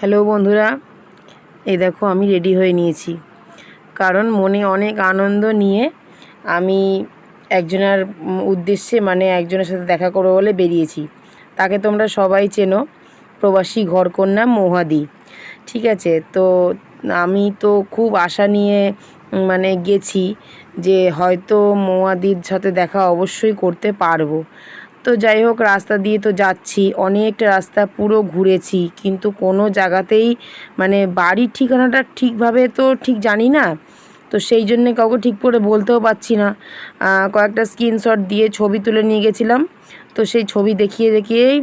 Hello বন্ধুরা, এই দেখো আমি রেডি হয়ে নিয়েছি। কারণ মনে অনেক আনন্দ নিয়ে আমি একজনের উদ্দেশ্যে একজনের সাথে দেখা করবো বলে বেরিয়েছি। তাকে তোমরা সবাই চেনো, প্রবাসী ঘরকন্যা মৌহাদি। ঠিক আছে, তো আমি তো খুব আশা নিয়ে গেছি যে হয়তো মৌহাদির সাথে দেখা অবশ্যই করতে পারবো। তো যাই হোক, রাস্তা দিয়ে তো যাচ্ছি, অনেকটা রাস্তা পুরো ঘুরেছি, কিন্তু কোনো জায়গাতেই বাড়ির ঠিকানাটা ঠিকভাবে তো ঠিক জানি না। তো সেই জন্যে কাউকে ঠিক করে বলতেও পারছি না। কয়েকটা স্ক্রিনশট দিয়ে ছবি তুলে নিয়ে গেছিলাম। তো সেই ছবি দেখিয়েই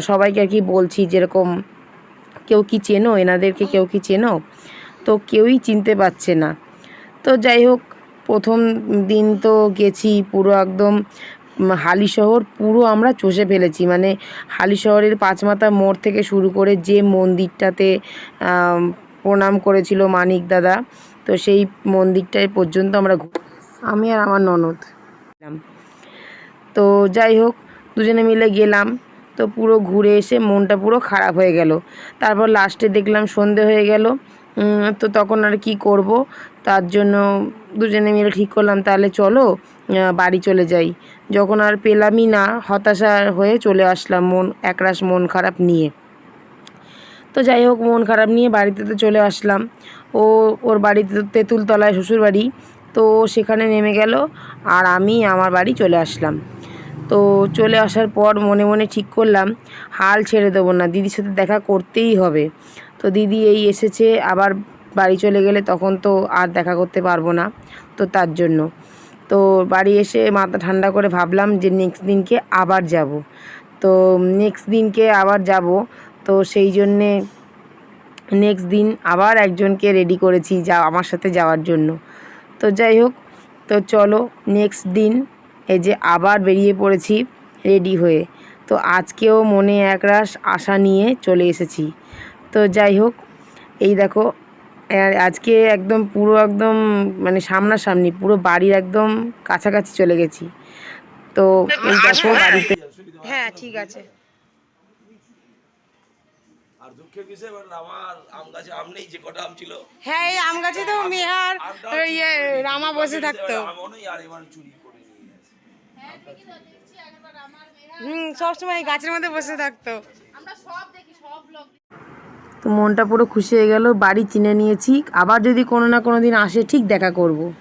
সবাইকে আর কি বলছি, যেরকম কেউ কি চেনো এনাদেরকে, কেউ কি চেনো? তো কেউই চিনতে পারছে না। তো যাই হোক, প্রথম দিন তো গেছি পুরো একদম হালিশহর পুরো আমরা চষে ফেলেছি। হালিশহরের পাঁচমাথা মোড় থেকে শুরু করে যে মন্দিরটাতে প্রণাম করেছিল মানিক দাদা, তো সেই মন্দিরটায় পর্যন্ত আমি আর আমার ননদ। তো যাই হোক, দুজনে মিলে গেলাম। তো পুরো ঘুরে এসে মনটা পুরো খারাপ হয়ে গেল। তারপর লাস্টে দেখলাম সন্ধে হয়ে গেল। তো তখন আর কি করব, তার জন্য দুজনে মিলে ঠিক করলাম তাহলে চলো বাড়ি চলে যাই। যখন আর পেলামই না, হতাশা হয়ে চলে আসলাম একরাশ মন খারাপ নিয়ে। তো যাই হোক, মন খারাপ নিয়ে বাড়িতে তো চলে আসলাম। ওর বাড়িতে তেঁতুলতলায় শ্বশুর বাড়ি, তো সেখানে নেমে গেল, আর আমি আমার বাড়ি চলে আসলাম। তো চলে আসার পর মনে মনে ঠিক করলাম হাল ছেড়ে দেবো না, দিদির সাথে দেখা করতেই হবে। তো দিদি এই এসেছে, আবার বাড়ি চলে গেলে তখন তো আর দেখা করতে পারবো না। তো তার জন্য তো বাড়ি এসে মাথা ঠান্ডা করে ভাবলাম যে নেক্সট দিনকে আবার যাব। তো সেই জন্যে নেক্সট দিন আবার একজনকে রেডি করেছি আমার সাথে যাওয়ার জন্য। তো যাই হোক, তো চলো নেক্সট দিন এই যে আবার বেরিয়ে পড়েছি রেডি হয়ে। তো আজকেও মনে একরাশ আশা নিয়ে চলে এসেছি। তো যাই হোক, এই দেখো আজকে একদম পুরো একদম সামনাসামনি পুরো বাড়ির একদম কাছাকাছি চলে গেছি। তো এই দেখো বাড়িতে। হ্যাঁ ঠিক আছে। আর দুঃখের বিষয় আমার আম গাছে আম নেই, যে কটা আম ছিল। হ্যাঁ, এই আম গাছে তো মেহার রামা বসে থাকতো। আর এবার চুরি করে নিয়ে গেছে। সবসময় গাছের মধ্যে বসে থাকতো। তো মনটা পুরো খুশি হয়ে গেল, বাড়ি চিনে নিয়েছি। আবার যদি কোনো না কোনো দিন আসে ঠিক দেখা করব।